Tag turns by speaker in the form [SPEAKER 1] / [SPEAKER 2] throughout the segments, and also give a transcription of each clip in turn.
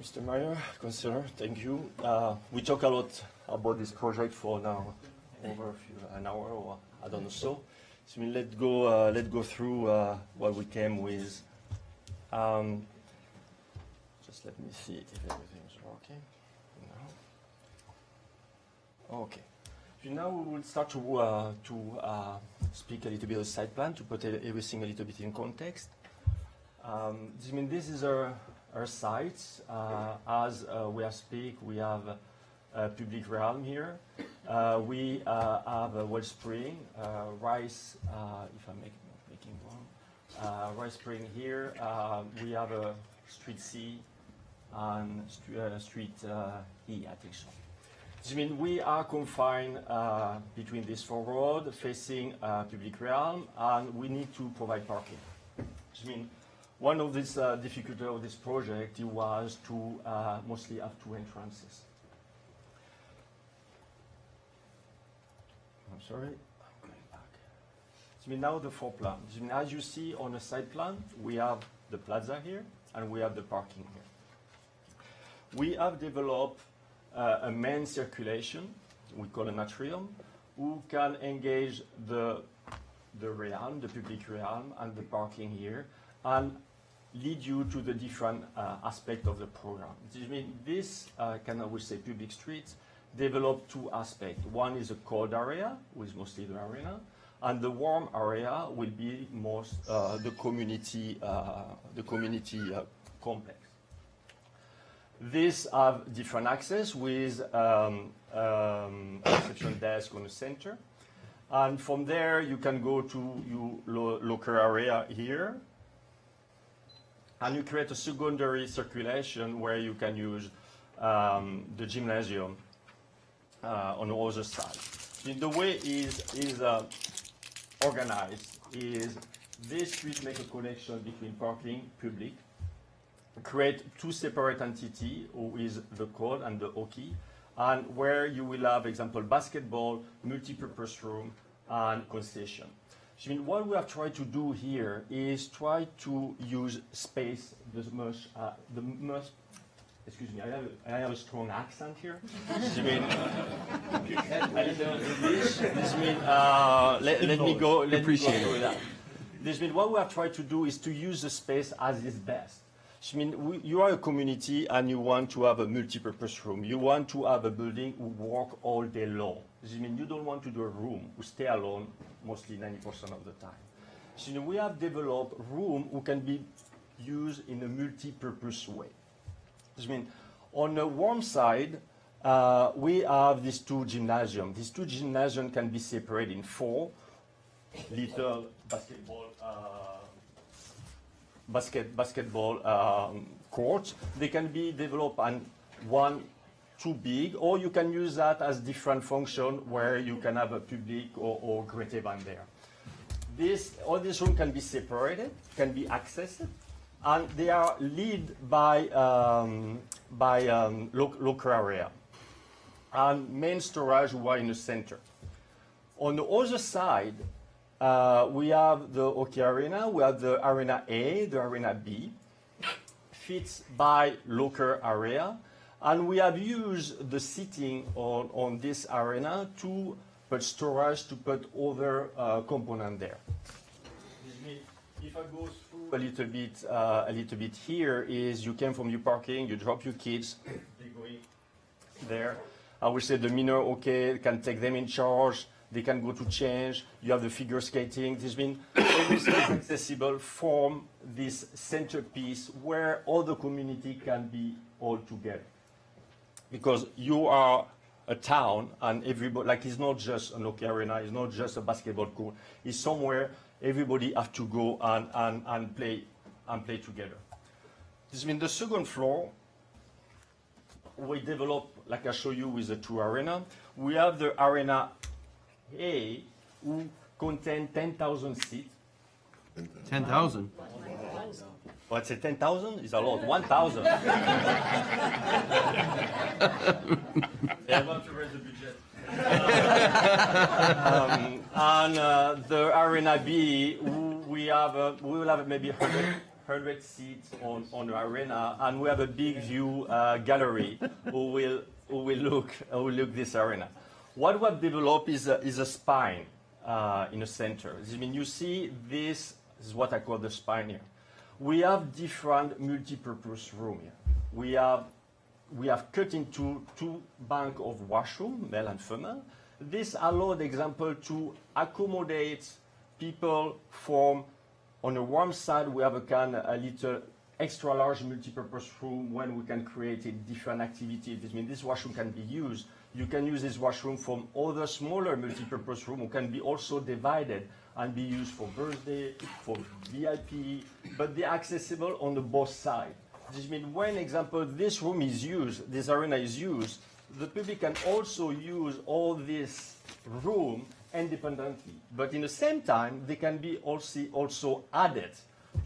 [SPEAKER 1] Mr. Mayor, Councillor, thank you. We talk a lot about this project for now, over an hour or I don't know so. So let's go through what we came with. Just let me see if everything's working. No. Okay. So now we will start to speak a little bit of site plan to put everything a little bit in context. This is our site. As we have speak, we have a public realm here. We have a wellspring, rice, if I'm making wrong, rice spring here. We have a street C and street E, I think so. We are confined between these four roads facing public realm, and we need to provide parking. One of these difficulties of this project was to mostly have two entrances. I'm sorry, I'm going back. Now the floor plan. As you see on the site plan, we have the plaza here, and we have the parking here. We have developed a main circulation, we call an atrium, who can engage the realm, the public realm, and the parking here, and lead you to the different aspects of the program. This I would say public streets develop two aspects. One is a cold area, which is mostly the arena, and the warm area will be most the community complex. These have different access with reception desk on the center, and from there you can go to your local area here. And you create a secondary circulation where you can use the gymnasium on the other side. The way is organized is this street make a connection between parking, public, create two separate entities, who is the code and the hockey, and where you will have, example, basketball, multi-purpose room, and concession. What we have tried to do here is try to use space the most. Excuse me, I have a strong accent here. Let me go through that. What we have tried to do is to use the space as is best. You are a community and you want to have a multi-purpose room. You want to have a building who work all day long. You don't want to do a room who stay alone mostly 90% of the time. We have developed room who can be used in a multi-purpose way. On the warm side, we have these two gymnasiums. These two gymnasiums can be separated in four little basketball courts. They can be developed on one too big, or you can use that as different function where you can have a public or great event there. All these rooms can be separated, can be accessed, and they are led by local area. And main storage were in the center. On the other side, we have the hockey arena, we have the arena A, the arena B, fits by local area, and we have used the seating on this arena to put storage, to put other component there. If I go through a little bit here, is you came from your parking, you drop your kids, they go in there. I would say the minor can take them in charge. They can go to change. You have the figure skating. Everything is accessible from this centerpiece where all the community can be all together. Because you are a town, and everybody, it's not just an hockey arena, it's not just a basketball court. It's somewhere everybody have to go and play together. The second floor, we develop, like I show you with the two arena. We have the arena A, who contain 10,000 seats.
[SPEAKER 2] 10,000?
[SPEAKER 1] Well, I'd say 10,000 is a lot. 1,000. They are going to raise the budget. And the arena B, we will have maybe 100 seats on the arena, and we have a big view gallery who will look this arena. What we have developed is a spine in the center. I mean, you see this is what I call the spine here. We have different multi-purpose room here. We have cut into two bank of washroom, male and female. This allowed, example, to accommodate people from, on the warm side, we have a little extra large multi-purpose room when we can create a different activity. This means this washroom can be used. You can use this washroom from other smaller multi-purpose room who can be also divided and be used for birthday, for VIP, but they're accessible on the both sides. This means when, example, this room is used, this arena is used, the public can also use all this room independently. But in the same time, they can be also added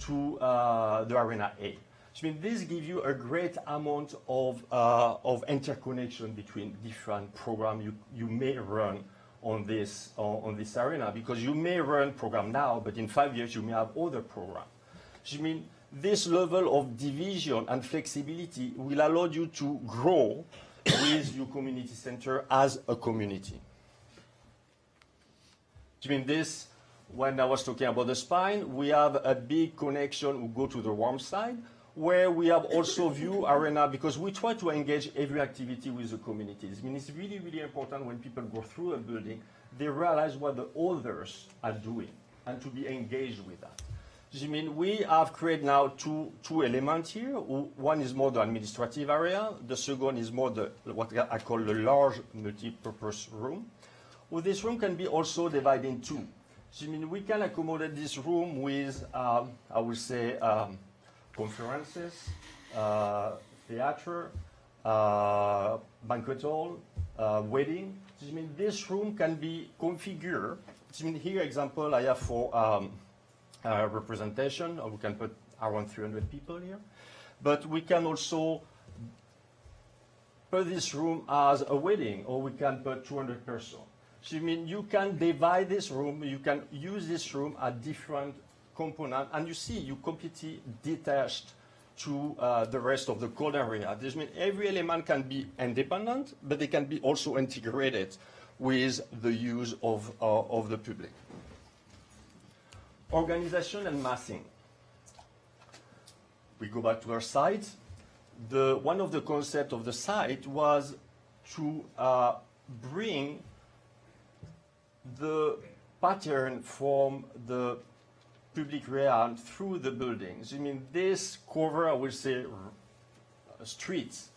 [SPEAKER 1] to the Arena A. So I mean, this gives you a great amount of interconnection between different programs you may run on this arena, because you may run program now, but in 5 years you may have other programs. So I mean, this level of division and flexibility will allow you to grow with your community center as a community. I mean, this, when I was talking about the spine, we have a big connection, we go to the warm side, where we have also view arena, because we try to engage every activity with the communities. I mean, it's really, really important when people go through a building, they realize what the others are doing, and to be engaged with that. I mean, we have created now two elements here. One is more the administrative area. The second is more what I call the large multi-purpose room. Well, this room can be also divided in two. So, I mean, we can accommodate this room with, I would say, conferences, theater, banquet hall, wedding. So, I mean, this room can be configured. So, I mean, here, example, I have for representation. We can put around 300 people here. But we can also put this room as a wedding, or we can put 200 persons. So, I mean, you can divide this room, you can use this room at different components, and you see, you completely detached to the rest of the cold area. This means every element can be independent, but they can be also integrated with the use of the public. Organization and massing. We go back to our site. One of the concepts of the site was to bring the pattern from the public realm through the buildings. I mean, this cover, I will say, streets,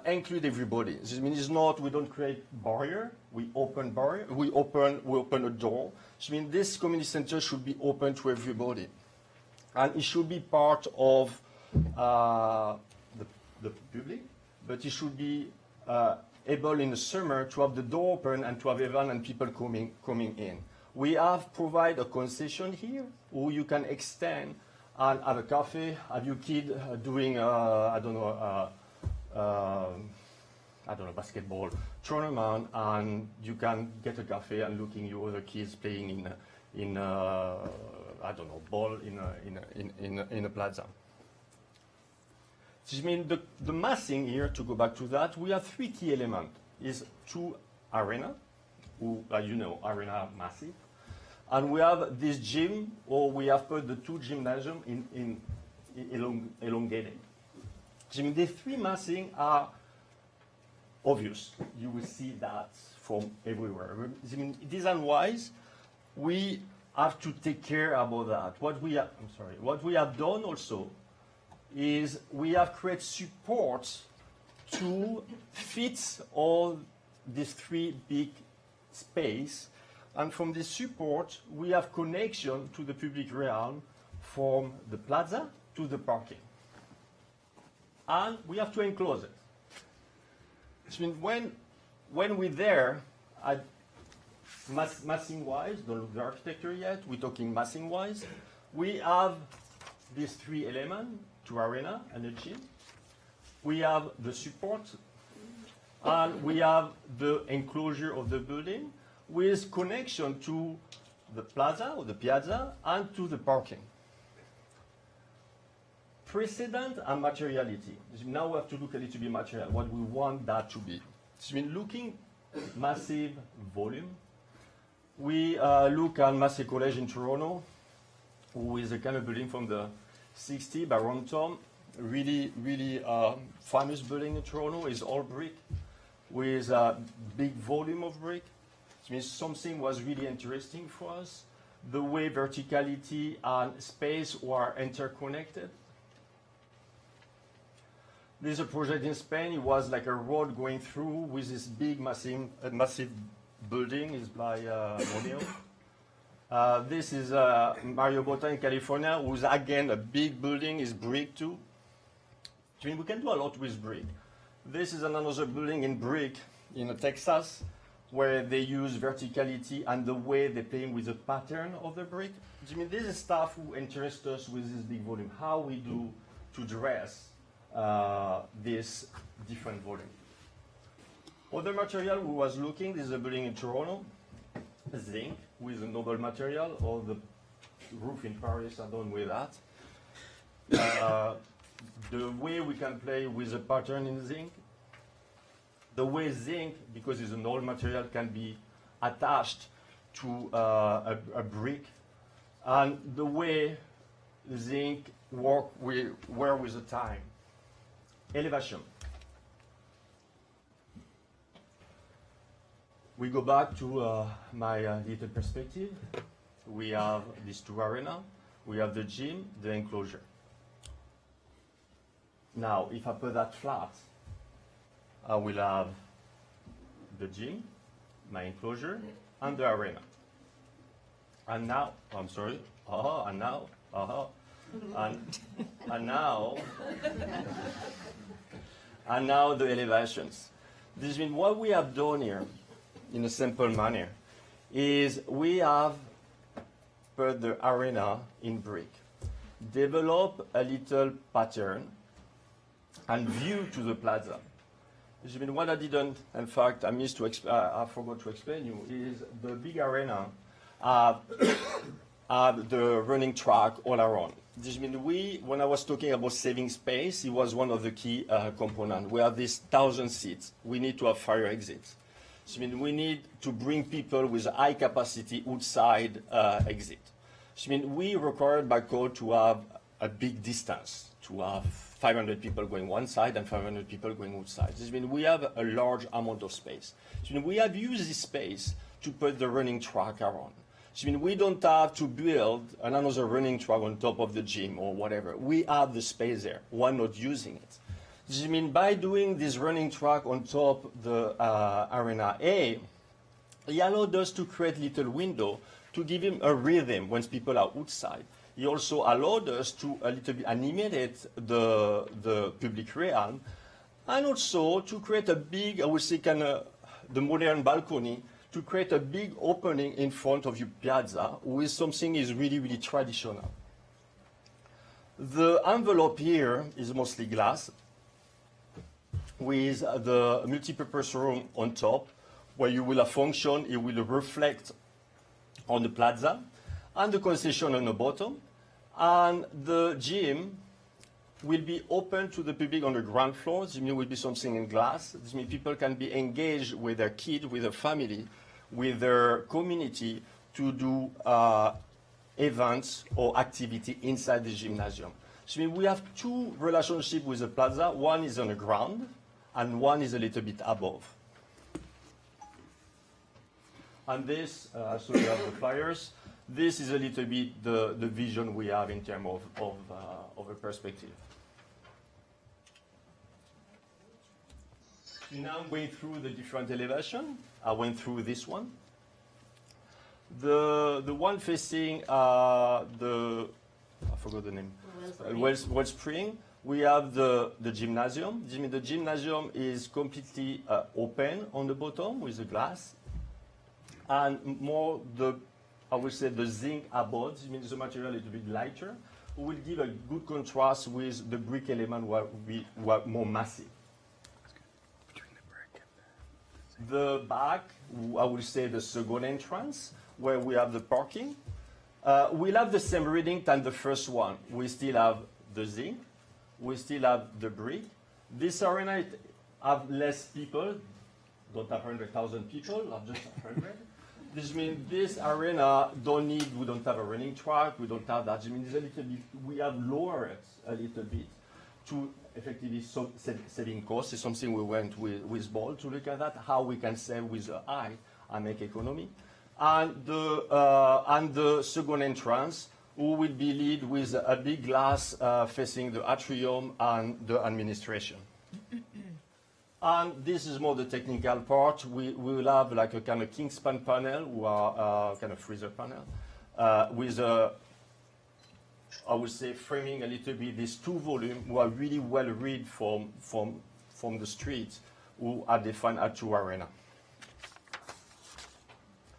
[SPEAKER 1] include everybody. I mean, it's not, we don't create barrier, we open barrier, we open a door. So, I mean, this community center should be open to everybody. And it should be part of the public, but it should be able in the summer to have the door open and to have events and people coming in. We have provided a concession here where you can extend and have a cafe, have your kid doing, I don't know, basketball tournament, and you can get a cafe and looking your other kids playing in I don't know, ball in a plaza. So, I mean, the massing here, to go back to that, we have three key elements. Is two arena, who, you know, arena massive, and we have this gym, or we have put the two gymnasium in elongated. So, I mean, the three massing are obvious. You will see that from everywhere. I mean, design-wise, we have to take care about that. What we have done also is we have created support to fit all these three big space, and from this support we have connection to the public realm from the plaza to the parking, and we have to enclose it. So when we're there, massing-wise, don't look at the architecture yet, we're talking massing-wise, we have these three elements, two arena and a gym. We have the support, and we have the enclosure of the building with connection to the plaza or the piazza and to the parking. precedent and materiality. Now we have to look a little bit material, what we want that to be. So we're looking massive volume. We look at Massey College in Toronto, who is a kind of building from the 60s by Rontom. Really famous building in Toronto, is all brick with a big volume of brick. It means something was really interesting for us. The way verticality and space were interconnected. There's a project in Spain. It was like a road going through with this big, massive building. It's by Moneo. This is Mario Botta in California, who's again a big building, is brick too. I mean, we can do a lot with brick. This is another building in brick in Texas, where they use verticality and the way they're playing with the pattern of the brick. I mean, this is stuff who interests us with this big volume, how we do to dress this different volume. Other material we was looking, this is a building in Toronto, zinc with a noble material, or the roof in Paris are done with that. The way we can play with the pattern in zinc, the way zinc, because it's an old material, can be attached to a brick, and the way zinc work with the time. Elevation. We go back to my little perspective. We have these two arenas. We have the gym, the enclosure. Now, if I put that flat, I will have the gym, my enclosure, and the arena. And now, I'm sorry, and now, and now, and now the elevations. This means what we have done here, in a simple manner, is we have put the arena in brick, develop a little pattern, and view to the plaza. I mean, what I didn't, in fact, I forgot to explain you, is the big arena have the running track all around. This means when I was talking about saving space, it was one of the key components. We have these 1,000 seats. We need to have fire exits. So, I mean, we need to bring people with high capacity outside exit. So, I mean, we required by code to have a big distance, to have 500 people going one side and 500 people going outside. This means we have a large amount of space. So we have used this space to put the running track around. So we don't have to build another running track on top of the gym or whatever. We have the space there. Why not using it? This means by doing this running track on top of the Arena A, it allowed us to create little window to give him a rhythm when people are outside. He also allowed us to a little bit animate the public realm, and also to create a big, I would say, kind of the modern balcony, to create a big opening in front of your piazza with something is really, really traditional. The envelope here is mostly glass, with the multipurpose room on top, where you will have function, it will reflect on the plaza, and the concession on the bottom. And the gym will be open to the public on the ground floor. This will be something in glass. This means people can be engaged with their kid, with their family, with their community to do events or activity inside the gymnasium. So we have two relationships with the plaza. One is on the ground, and one is a little bit above. And this, so you have the flyers. This is a little bit the vision we have in terms of a perspective. So now I'm going through the different elevation. I went through this one. The one facing I forgot the name. Wellspring. We have the gymnasium. The gymnasium is completely open on the bottom with the glass, and more I would say the zinc above. This means the material is a bit lighter. Will give a good contrast with the brick element were more massive. The back, I would say the second entrance, where we have the parking. We'll have the same reading than the first one. We still have the zinc, we still have the brick. This arena have less people, don't have 100,000 people, have just 100. This means this arena we don't have a running track, we don't have that. I mean, it's a little bit, we have lowered it a little bit to effectively saving costs. It's something we went with Ball to look at that, how we can save with the eye and make economy. And the second entrance, who will be lead with a big glass facing the atrium and the administration. And this is more the technical part. We will have like a kind of Kingspan panel, who are kind of freezer panel, with a, I would say, framing a little bit these two volumes who are really well read from the streets, who are defined at two arena.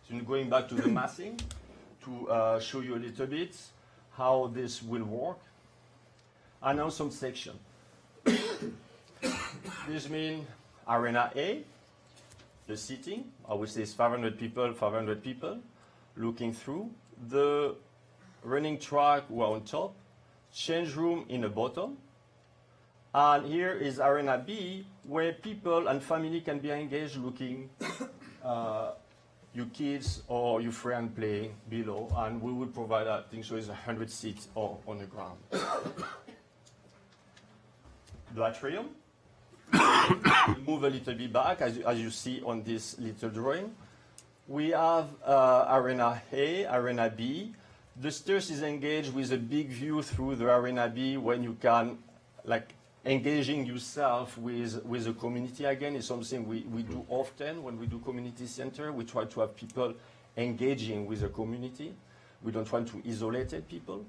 [SPEAKER 1] So going back to the massing, to show you a little bit how this will work. And now some section. This means Arena A, the seating, I would say it's 500 people looking through. The running track were on top, change room in the bottom. And here is Arena B, where people and family can be engaged looking your kids or your friend playing below, and we will provide, I think so it's 100 seats on the ground. The atrium. Move a little bit back, as you see on this little drawing. We have Arena A, Arena B. The stairs is engaged with a big view through the Arena B, when you can, like, engaging yourself with the community again is something we do often when we do community center. We try to have people engaging with the community. We don't want to isolate people.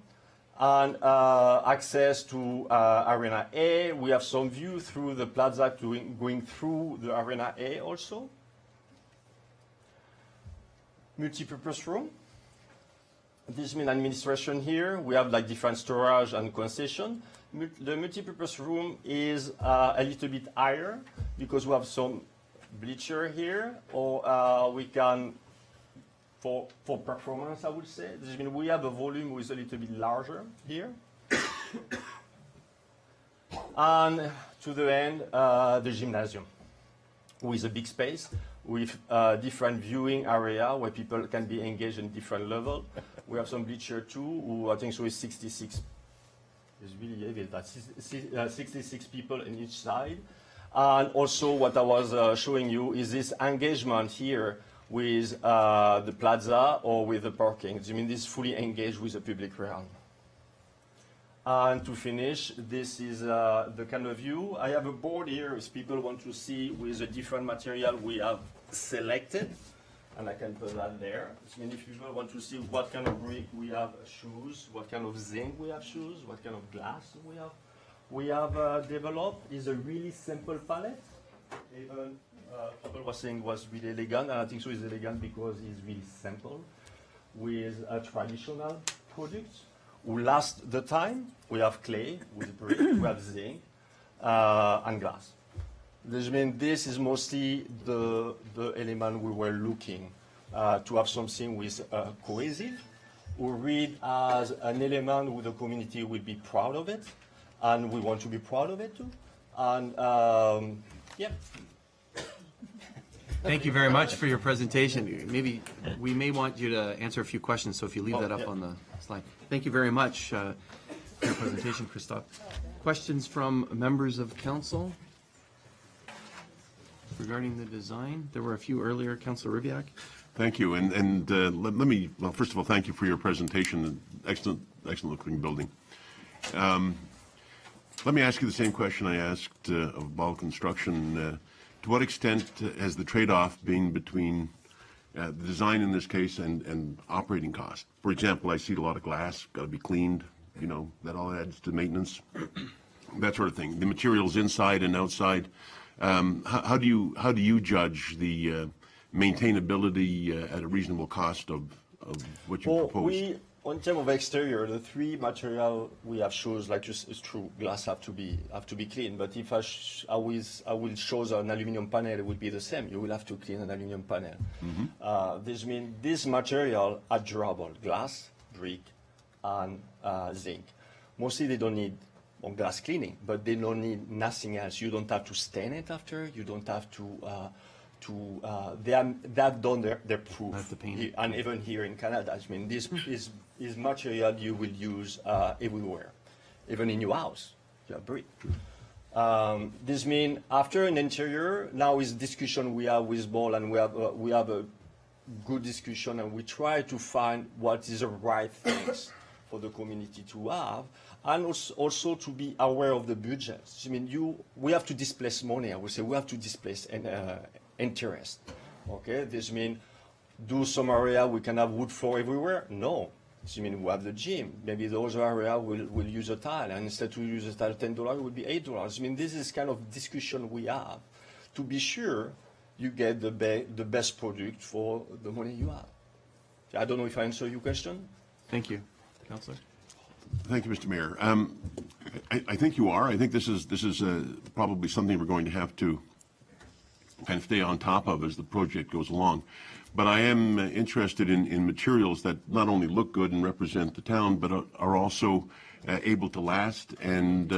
[SPEAKER 1] And access to Arena A, we have some view through the plaza going through the Arena A also. Multipurpose room. This means administration here. We have like different storage and concession. The multipurpose room is a little bit higher because we have some bleacher here, or we can, for performance, I would say. This means we have a volume which is a little bit larger here. And to the end, the gymnasium with a big space, with different viewing area where people can be engaged in different level. We have some bleacher too, who I think so is 66. It's really heavy. That's 66 people in each side. And also what I was showing you is this engagement here with the plaza or with the parking. I mean, this is fully engaged with the public realm. And to finish, this is the kind of view. I have a board here if people want to see with the different material we have selected. And I can put that there. I mean, if people want to see what kind of brick we have shoes, what kind of zinc we have shoes, what kind of glass we have developed, is a really simple palette. Even people were saying was really elegant, and I think so is elegant because it's really simple with a traditional product who last the time. We have clay with brick, we have zinc and glass. This means this is mostly the element we were looking to have something with cohesive, who read as an element where the community will be proud of it, and we want to be proud of it too. And yeah.
[SPEAKER 2] Thank you very much for your presentation. Maybe we may want you to answer a few questions, so if you leave that up on the slide. Thank you very much for your presentation, Christophe. Questions from members of council regarding the design? There were a few earlier. Councillor Ribiak.
[SPEAKER 3] Thank you, and let me, well, first of all, thank you for your presentation. Excellent looking building. Let me ask you the same question I asked of Ball Construction. To what extent has the trade-off been between the design in this case and operating cost? For example, I see a lot of glass, got to be cleaned, you know, that all adds to maintenance, that sort of thing. The materials inside and outside. How do you judge the maintainability at a reasonable cost of what you propose?
[SPEAKER 1] On terms of exterior, the three material we have shows, like it's true, glass have to be clean. But if I will show an aluminum panel, it will be the same. You will have to clean an aluminum panel. Mm-hmm. This means this material are durable: glass, brick, and zinc. Mostly they don't need on glass cleaning, but they don't need nothing else. You don't have to stain it after. You don't have to. They've done their proof.
[SPEAKER 2] Have to paint it.
[SPEAKER 1] And even here in Canada, I mean, this is material you will use everywhere, even in your house. You have brick. This means after an interior, now is discussion we have with Ball, and we have a good discussion, and we try to find what is the right things for the community to have, and also to be aware of the budgets. I mean, we have to displace money. I would say we have to displace interest. Okay, this means do some area we can have wood floor everywhere? No. I mean, we have the gym. Maybe the other area will use a tile, and instead to use a tile $10, it would be $8. I mean, this is kind of discussion we have to be sure you get the best product for the money you have. I don't know if I answered your question.
[SPEAKER 2] Thank you. Councillor?
[SPEAKER 3] Thank you, Mr. Mayor. I think you are. I think this is probably something we're going to have to kind of stay on top of as the project goes along. But I am interested in materials that not only look good and represent the town, but are also able to last and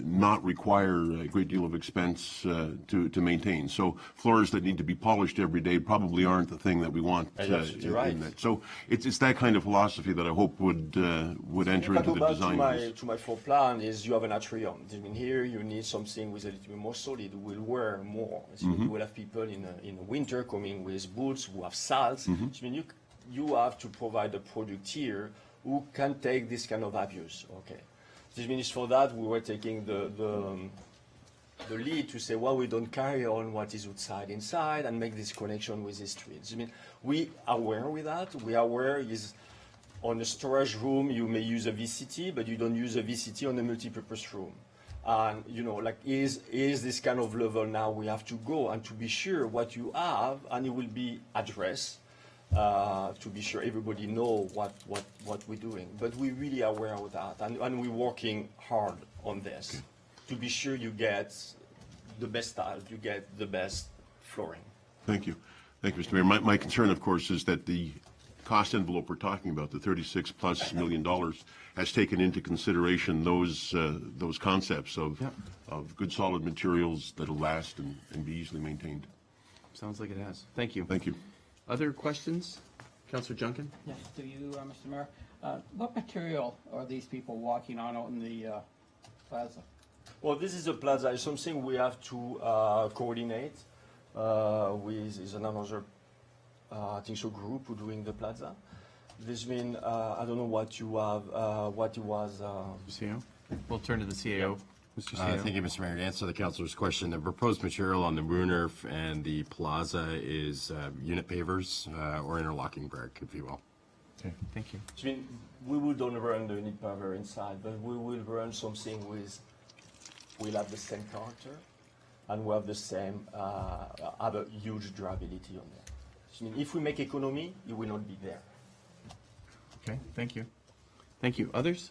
[SPEAKER 3] not require a great deal of expense to maintain. So floors that need to be polished every day probably aren't the thing that we want in that. So it's that kind of philosophy that I hope would enter into the design.
[SPEAKER 1] To my floor plan is you have an atrium. I mean, here you need something with a little bit more solid, will wear more. So you will have people in winter coming with boots who have salts. I mean, you have to provide a product here who can take this kind of abuse. Okay, this means for that we were taking the lead to say, well, we don't carry on what is outside inside and make this connection with the streets. I mean, we are aware with that. We are aware is on a storage room you may use a VCT, but you don't use a VCT on a multi-purpose room. And you know, like, is this kind of level now we have to go and to be sure what you have, and it will be addressed. To be sure everybody know what we're doing. But we're really aware of that, and we're working hard on this to be sure you get the best tile, you get the best flooring.
[SPEAKER 3] Thank you. Thank you, Mr. Mayor. My concern, of course, is that the cost envelope we're talking about, the $36+ million, has taken into consideration those concepts of good solid materials that'll last and be easily maintained.
[SPEAKER 2] Sounds like it has. Thank you.
[SPEAKER 3] Thank you.
[SPEAKER 2] Other questions? Councillor Junkin?
[SPEAKER 4] Yes, to you, Mr. Mayor. What material are these people walking on out in the plaza?
[SPEAKER 1] Well, this is a plaza. It's something we have to coordinate with is another, I think so, group who doing the plaza. This means I don't know what you have, what it was.
[SPEAKER 2] CAO? We'll turn to the CAO. Mr. CAO.
[SPEAKER 5] Thank you, Mr. Mayor. To answer the councillor's question, the proposed material on the roof and the plaza is unit pavers or interlocking brick, if you will.
[SPEAKER 2] Okay, thank you.
[SPEAKER 1] I mean, we will don't run the unit paver inside, but we will run something we'll have the same character, and we'll have the same, have a huge durability on there. I mean, if we make economy, it will not be there.
[SPEAKER 2] Okay, thank you. Thank you. Others?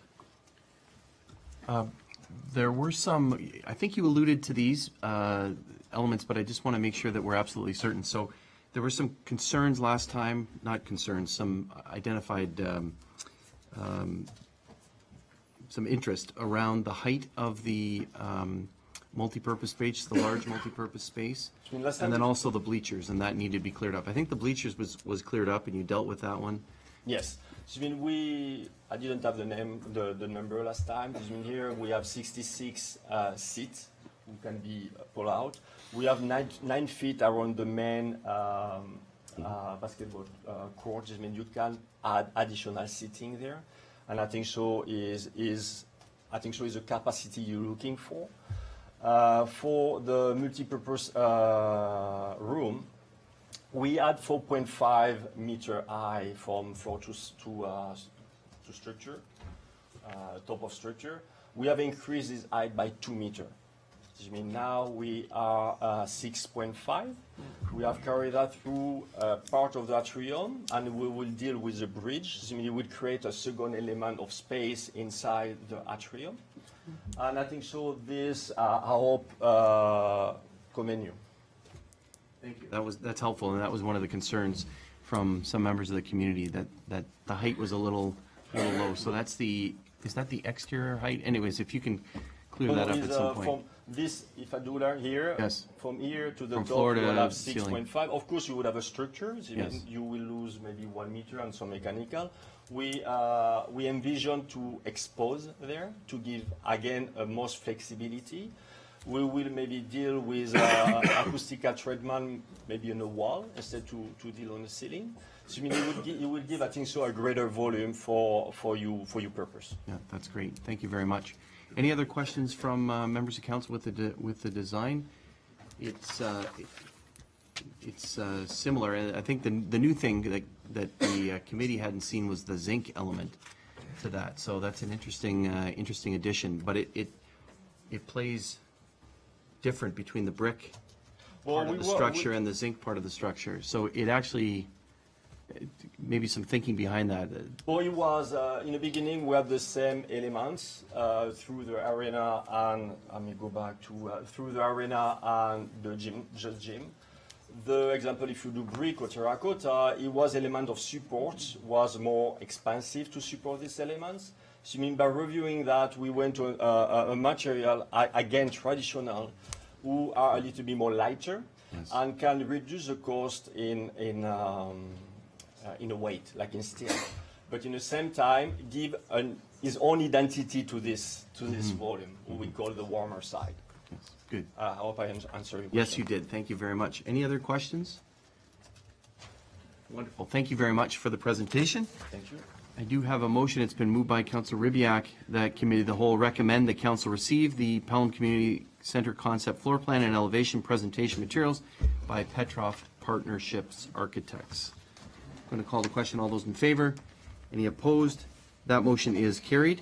[SPEAKER 2] There were some, I think you alluded to these elements, but I just want to make sure that we're absolutely certain. So there were some concerns last time, not concerns, some identified some interest around the height of the multi-purpose space, the large multi-purpose space, and then also the bleachers, and that needed to be cleared up. I think the bleachers was cleared up, and you dealt with that one.
[SPEAKER 1] Yes. So, I mean, I didn't have the number last time. I mean, here we have 66 seats who can be pulled out. We have 9 feet around the main basketball court. I mean, you can add additional seating there, and I think so is a capacity you're looking for. For the multi-purpose room, we add 4.5 meter high from floor to structure, top of structure. We have increased this height by 2 meters. I mean, now we are 6.5. We have carried that through part of the atrium, and we will deal with the bridge. I mean, it will create a second element of space inside the atrium. And I think so this, I hope, commend you.
[SPEAKER 2] Thank you. That's helpful, and that was one of the concerns from some members of the community, that the height was a little low. So is that the exterior height? Anyways, if you can clear that up
[SPEAKER 1] With,
[SPEAKER 2] at some point.
[SPEAKER 1] From this, if I do that here,
[SPEAKER 2] Yes.
[SPEAKER 1] from here to the
[SPEAKER 2] From
[SPEAKER 1] top,
[SPEAKER 2] floor
[SPEAKER 1] you
[SPEAKER 2] to
[SPEAKER 1] will have
[SPEAKER 2] ceiling.
[SPEAKER 1] 6.5. Of course, you would have a structure. So
[SPEAKER 2] Yes.
[SPEAKER 1] you will lose maybe 1 meter and some mechanical. We envision to expose there to give, again, most flexibility. We will maybe deal with acoustical treatment maybe on the wall instead to deal on the ceiling. So I mean, it will give, I think, so a greater volume for your purpose.
[SPEAKER 2] Yeah, that's great. Thank you very much. Any other questions from members of council with the design? It's similar, and I think the new thing that the committee hadn't seen was the zinc element to that. So that's an interesting addition. But it plays different between the brick part of the structure and the zinc part of the structure. So it actually, maybe some thinking behind that.
[SPEAKER 1] Well, it was, in the beginning, we have the same elements through the arena and, let me go back to, through the arena and the gym, just gym. The example, if you do brick or terracotta, it was element of support, was more expensive to support these elements. So, I mean, by reviewing that, we went to a material, again, traditional, who are a little bit more lighter, yes, and can reduce the cost in a weight, like in steel, but in the same time give his own identity to this volume, we call the warmer side.
[SPEAKER 2] Yes, good.
[SPEAKER 1] I hope I answered your question.
[SPEAKER 2] Yes, you did. Thank you very much. Any other questions? Wonderful. Thank you very much for the presentation.
[SPEAKER 1] Thank you.
[SPEAKER 2] I do have a motion. It's been moved by Councillor Ribiak that Committee of the Whole recommend the Council receive the Pelham Community Centre concept floor plan and elevation presentation materials by Petroff Partnerships Architects. I'm going to call the question. All those in favor? Any opposed? That motion is carried.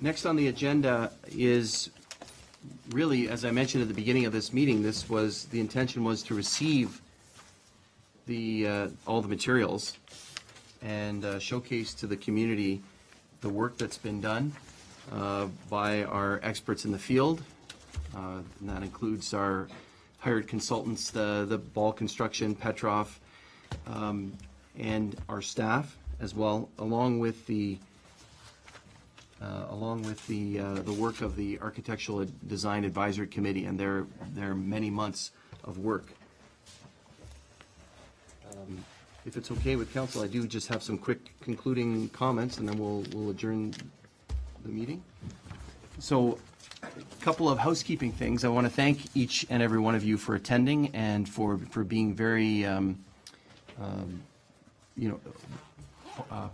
[SPEAKER 2] Next on the agenda is really, as I mentioned at the beginning of this meeting, the intention was to receive all the materials and showcase to the community the work that's been done by our experts in the field. And that includes our hired consultants, the Ball Construction, Petroff, and our staff as well, along with the work of the Architectural Design Advisory Committee and their many months of work. If it's okay with council, I do just have some quick concluding comments, and then we'll adjourn the meeting. So, a couple of housekeeping things. I want to thank each and every one of you for attending and for being very,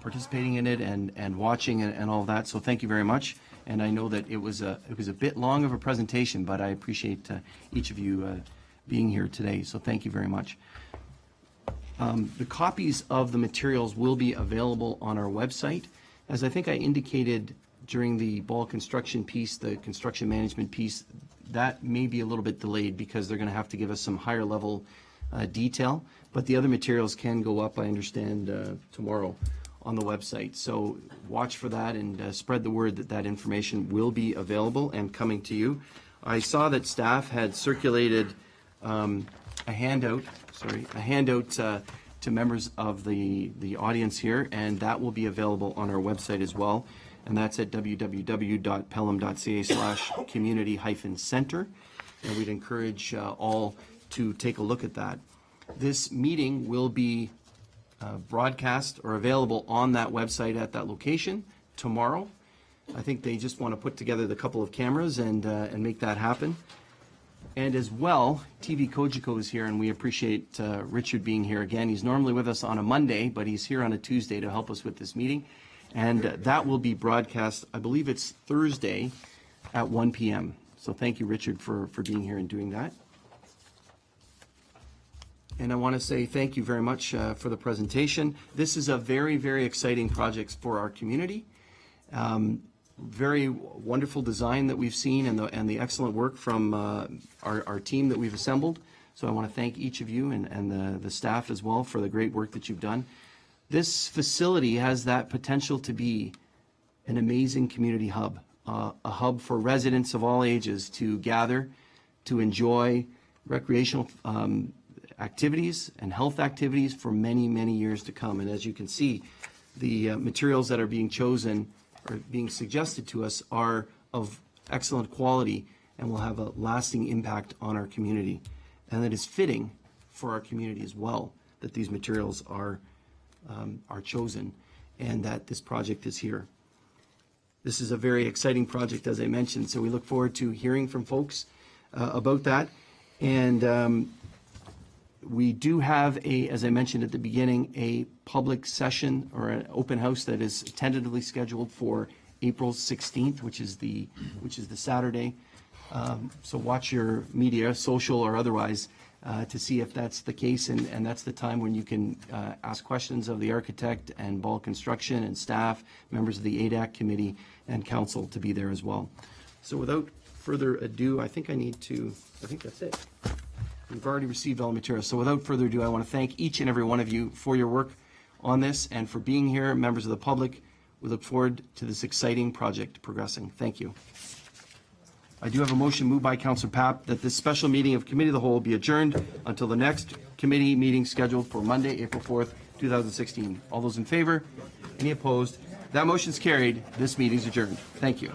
[SPEAKER 2] participating in it and watching and all that. So thank you very much. And I know that it was a bit long of a presentation, but I appreciate each of you being here today. So thank you very much. The copies of the materials will be available on our website. As I think I indicated during the Ball construction piece, the construction management piece, that may be a little bit delayed because they're going to have to give us some higher level detail. But the other materials can go up, I understand, tomorrow on the website. So watch for that and spread the word that information will be available and coming to you. I saw that staff had circulated a handout to members of the audience here, and that will be available on our website as well. And that's at www.pelham.ca/community-center. And we'd encourage all to take a look at that. This meeting will be broadcast or available on that website at that location tomorrow. I think they just want to put together the couple of cameras and make that happen. And as well, TV Kojiko is here, and we appreciate Richard being here again. He's normally with us on a Monday, but he's here on a Tuesday to help us with this meeting. And that will be broadcast, I believe it's Thursday at 1 p.m. So thank you, Richard, for being here and doing that. And I want to say thank you very much for the presentation. This is a very, very exciting project for our community. Very wonderful design that we've seen and the excellent work from our team that we've assembled. So I want to thank each of you and the staff as well for the great work that you've done. This facility has that potential to be an amazing community hub, a hub for residents of all ages to gather, to enjoy recreational activities and health activities for many, many years to come. And as you can see, the materials that are being chosen are being suggested to us are of excellent quality and will have a lasting impact on our community. And that is fitting for our community as well, that these materials are chosen and that this project is here. This is a very exciting project, as I mentioned, so we look forward to hearing from folks about that. And we do have as I mentioned at the beginning, a public session or an open house that is tentatively scheduled for April 16th, which is the Saturday. So watch your media, social or otherwise, to see if that's the case, and that's the time when you can ask questions of the architect and Ball Construction and staff, members of the ADAC committee, and council to be there as well. So without further ado, I think that's it. We've already received all the materials. So without further ado, I want to thank each and every one of you for your work on this and for being here, members of the public. We look forward to this exciting project progressing. Thank you. I do have a motion moved by Councillor Papp that this special meeting of Committee of the Whole be adjourned until the next committee meeting scheduled for Monday, April 4th, 2016. All those in favor? Any opposed? That motion's carried. This meeting's adjourned. Thank you.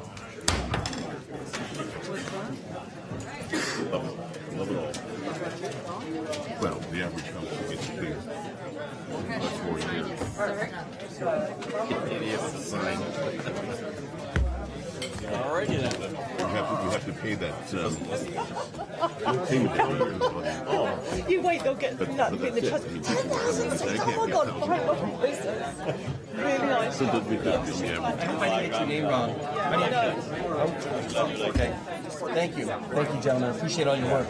[SPEAKER 3] Well, the average house gets bigger. Much more here.
[SPEAKER 5] Alrighty then.
[SPEAKER 3] You have to pay that.
[SPEAKER 6] You wait, they'll get that in the trust. Oh my God, oh really nice.
[SPEAKER 2] I didn't get your name wrong. Okay. Thank you. Thank you, gentlemen. I appreciate all your work.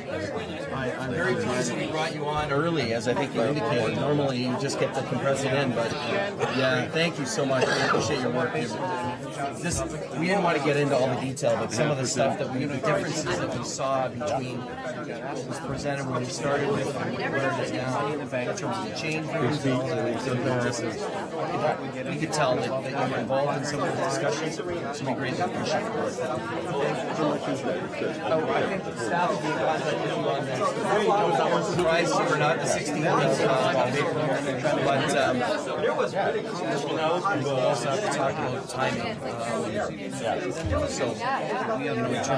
[SPEAKER 2] I'm very pleased we brought you on early, as I think you indicated. Normally, you just get to compress it in, but yeah, thank you so much. I appreciate your work. We didn't want to get into all the detail, but some of the stuff the differences that we saw between what was presented when we started with and where it is now, in terms of the change rooms and all that. We could tell that you were involved in some of the discussions, so we greatly appreciate it. I think the staff will be in contact with you on that. I'm surprised you were not the 60 minutes, but we'll also have to talk about timing. So we have no choice.